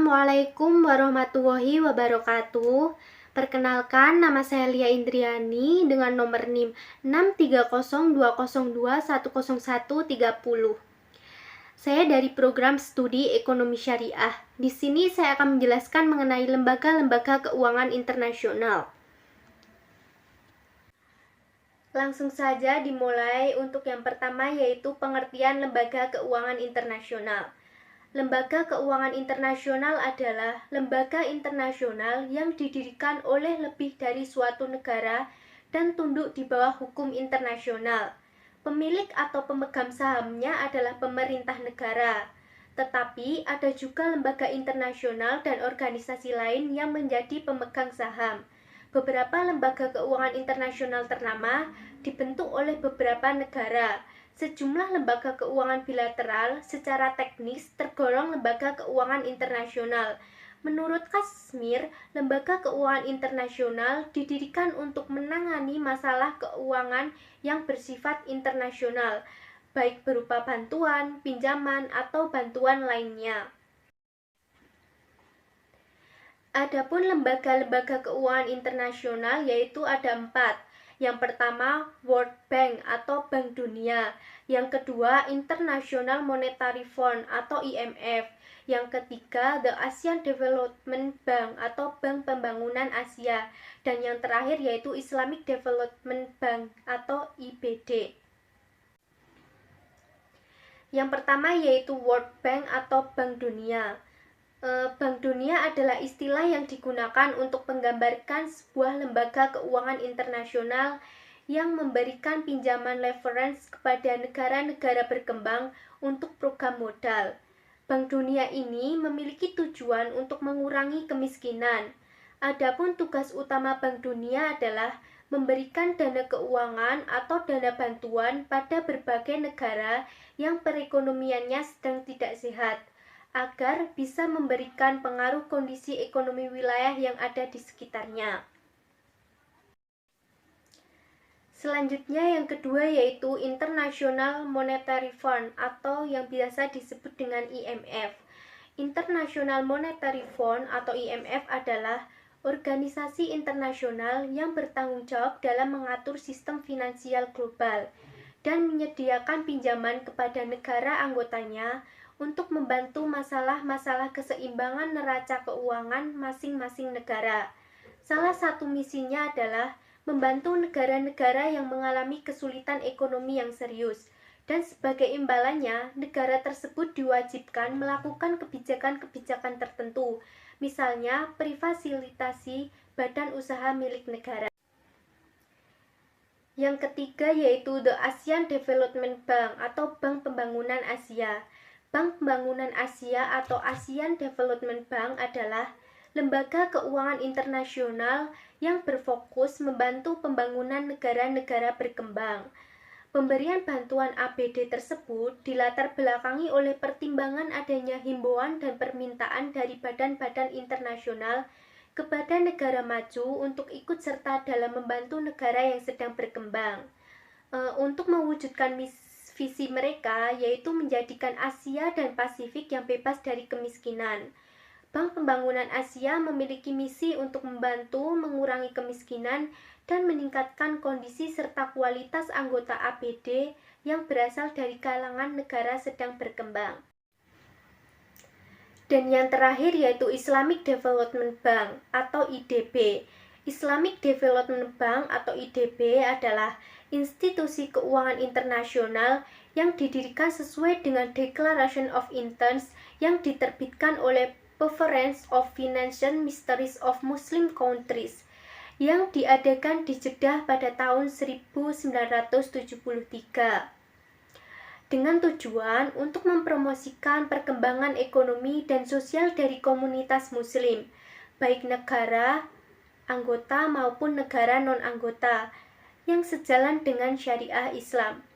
Assalamualaikum warahmatullahi wabarakatuh. Perkenalkan, nama saya Lia Indriani dengan nomor NIM 63020210130. Saya dari program studi Ekonomi Syariah. Di sini saya akan menjelaskan mengenai lembaga-lembaga keuangan internasional. Langsung saja dimulai untuk yang pertama, yaitu pengertian lembaga keuangan internasional. Lembaga keuangan internasional adalah lembaga internasional yang didirikan oleh lebih dari suatu negara dan tunduk di bawah hukum internasional. Pemilik atau pemegang sahamnya adalah pemerintah negara. Tetapi ada juga lembaga internasional dan organisasi lain yang menjadi pemegang saham. Beberapa lembaga keuangan internasional ternama dibentuk oleh beberapa negara. Sejumlah lembaga keuangan bilateral secara teknis tergolong lembaga keuangan internasional. Menurut Kashmir, lembaga keuangan internasional didirikan untuk menangani masalah keuangan yang bersifat internasional, baik berupa bantuan, pinjaman, atau bantuan lainnya. Adapun lembaga-lembaga keuangan internasional yaitu ada 4. Yang pertama, World Bank atau Bank Dunia. Yang kedua, International Monetary Fund atau IMF. Yang ketiga, The Asian Development Bank atau Bank Pembangunan Asia. Dan yang terakhir yaitu Islamic Development Bank atau IBD. Yang pertama yaitu World Bank atau Bank Dunia. Bank Dunia adalah istilah yang digunakan untuk menggambarkan sebuah lembaga keuangan internasional yang memberikan pinjaman leverage kepada negara-negara berkembang untuk program modal. Bank Dunia ini memiliki tujuan untuk mengurangi kemiskinan. Adapun tugas utama Bank Dunia adalah memberikan dana keuangan atau dana bantuan pada berbagai negara yang perekonomiannya sedang tidak sehat, agar bisa memberikan pengaruh kondisi ekonomi wilayah yang ada di sekitarnya. Selanjutnya yang kedua yaitu International Monetary Fund atau yang biasa disebut dengan IMF. International Monetary Fund atau IMF adalah organisasi internasional yang bertanggung jawab dalam mengatur sistem finansial global dan menyediakan pinjaman kepada negara anggotanya untuk membantu masalah-masalah keseimbangan neraca keuangan masing-masing negara. Salah satu misinya adalah membantu negara-negara yang mengalami kesulitan ekonomi yang serius, dan sebagai imbalannya, negara tersebut diwajibkan melakukan kebijakan-kebijakan tertentu, misalnya privatisasi badan usaha milik negara. Yang ketiga yaitu The Asian Development Bank atau Bank Pembangunan Asia. Bank Pembangunan Asia atau Asian Development Bank adalah lembaga keuangan internasional yang berfokus membantu pembangunan negara-negara berkembang. Pemberian bantuan APD tersebut dilatar belakangi oleh pertimbangan adanya himbauan dan permintaan dari badan-badan internasional kepada negara maju untuk ikut serta dalam membantu negara yang sedang berkembang. Untuk mewujudkan visi mereka yaitu menjadikan Asia dan Pasifik yang bebas dari kemiskinan. Bank Pembangunan Asia memiliki misi untuk membantu mengurangi kemiskinan dan meningkatkan kondisi serta kualitas anggota APD yang berasal dari kalangan negara sedang berkembang. Dan yang terakhir yaitu Islamic Development Bank atau IDB. Islamic Development Bank atau IDB adalah institusi keuangan internasional yang didirikan sesuai dengan Declaration of Intents yang diterbitkan oleh Conference of Financial Ministers of Muslim Countries yang diadakan di Jeddah pada tahun 1973 dengan tujuan untuk mempromosikan perkembangan ekonomi dan sosial dari komunitas muslim, baik negara anggota maupun negara non-anggota yang sejalan dengan syariah Islam.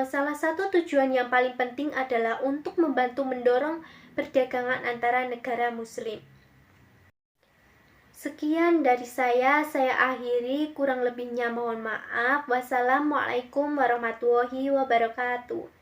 Salah satu tujuan yang paling penting adalah untuk membantu mendorong perdagangan antara negara muslim. Sekian dari saya akhiri, kurang lebihnya mohon maaf. Wassalamualaikum warahmatullahi wabarakatuh.